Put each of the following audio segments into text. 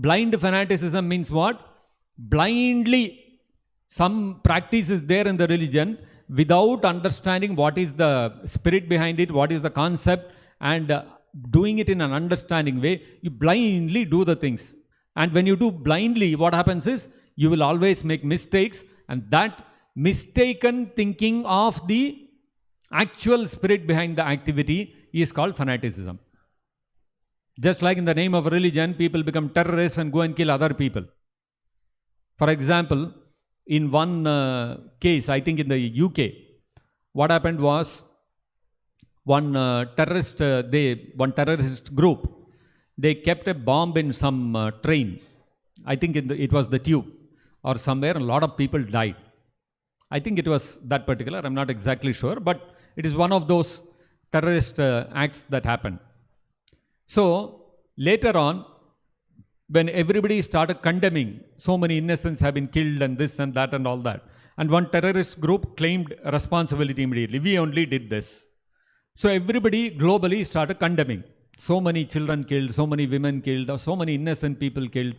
Blind fanaticism means what? Blindly, some practice is there in the religion without understanding what is the spirit behind it, what is the concept, and doing it in an understanding way. You blindly do the things. And when you do blindly, what happens is you will always make mistakes, and that mistaken thinking of the actual spirit behind the activity is called fanaticism. Just like in the name of religion, people become terrorists and go and kill other people. For example, in one case, I think in the UK, what happened was one terrorist group, they kept a bomb in some train. I think it was the tube or somewhere, and a lot of people died. I think it was that particular, I'm not exactly sure, but it is one of those terrorist acts that happened. So later on, when everybody started condemning, so many innocents have been killed and this and that and all that, and one terrorist group claimed responsibility immediately. We only did this. So everybody globally started condemning. So many children killed, so many women killed, so many innocent people killed.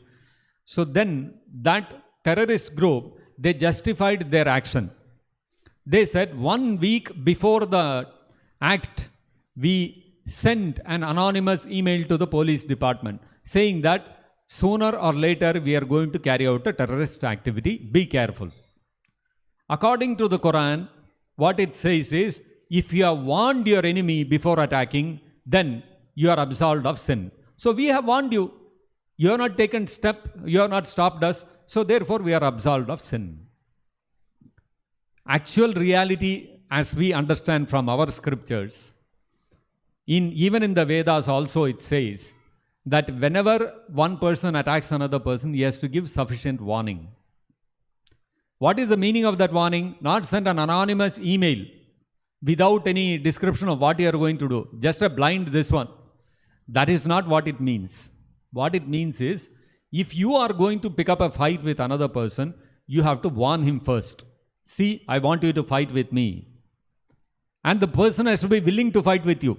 So then that terrorist group, they justified their action. They said 1 week before the act, we sent an anonymous email to the police department saying that sooner or later we are going to carry out a terrorist activity. Be careful. According to the Quran, what it says is, if you have warned your enemy before attacking, then you are absolved of sin. So we have warned you. You have not taken step, you have not stopped us, so therefore we are absolved of sin. Actual reality, as we understand from our scriptures, even in the Vedas also it says that whenever one person attacks another person, he has to give sufficient warning. What is the meaning of that warning? Not send an anonymous email without any description of what you are going to do. Just a blind this one. That is not what it means. What it means is, if you are going to pick up a fight with another person, you have to warn him first. See, I want you to fight with me. And the person has to be willing to fight with you.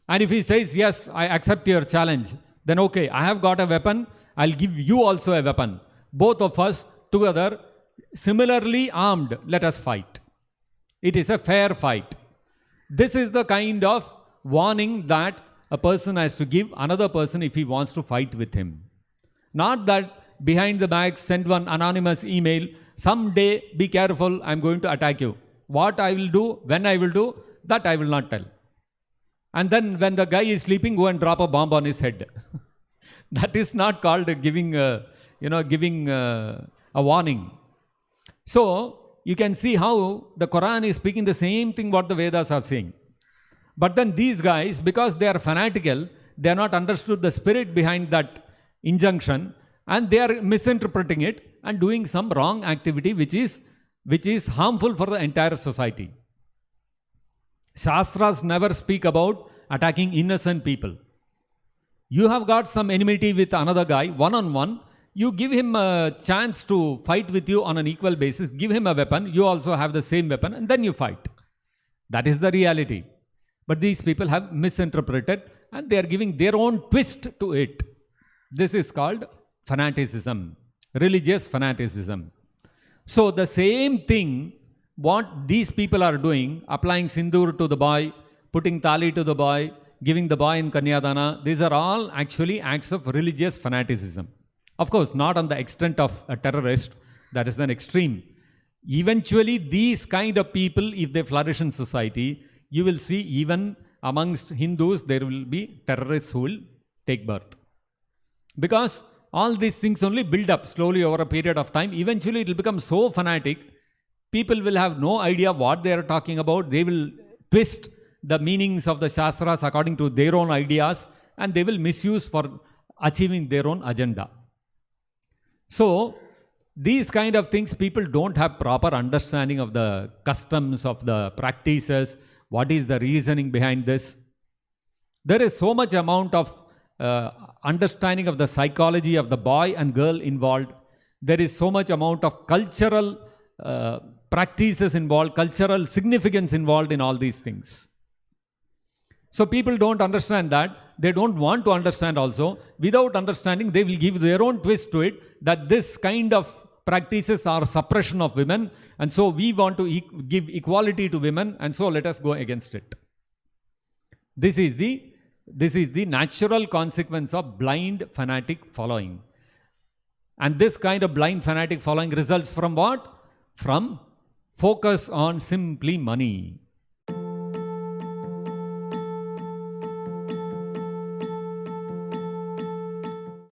And if he says, yes, I accept your challenge, then okay, I have got a weapon, I'll give you also a weapon. Both of us together, similarly armed, let us fight. It is a fair fight. This is the kind of warning that a person has to give another person if he wants to fight with him. Not that behind the back send one anonymous email, someday be careful, I'm going to attack you. What I will do, when I will do, that I will not tell. And then when the guy is sleeping, go and drop a bomb on his head. That is not called giving a warning. So you can see how the Quran is speaking the same thing what the Vedas are saying. But then these guys, because they are fanatical, they are not understood the spirit behind that injunction, and they are misinterpreting it and doing some wrong activity which is harmful for the entire society. Shastras never speak about attacking innocent people. You have got some enmity with another guy, one-on-one, you give him a chance to fight with you on an equal basis, give him a weapon, you also have the same weapon, and then you fight. That is the reality. But these people have misinterpreted, and they are giving their own twist to it. This is called fanaticism, religious fanaticism. So the same thing what these people are doing, applying sindoor to the boy, putting tali to the boy, giving the boy in Kanyadana, these are all actually acts of religious fanaticism. Of course, not on the extent of a terrorist, that is an extreme. Eventually, these kind of people, if they flourish in society, you will see even amongst Hindus, there will be terrorists who will take birth. Because all these things only build up slowly over a period of time. Eventually, it will become so fanatic, people will have no idea what they are talking about. They will twist the meanings of the Shastras according to their own ideas, and they will misuse for achieving their own agenda. So, these kind of things, people don't have proper understanding of the customs, of the practices, what is the reasoning behind this. There is so much amount of understanding of the psychology of the boy and girl involved. There is so much amount of cultural practices involved, cultural significance involved in all these things. So people don't understand that they don't want to understand also. Without understanding, they will give their own twist to it, that this kind of practices are suppression of women, and so we want to give equality to women, and so let us go against it. This is the natural consequence of blind fanatic following. And this kind of blind fanatic following results from what? From focus on simply money.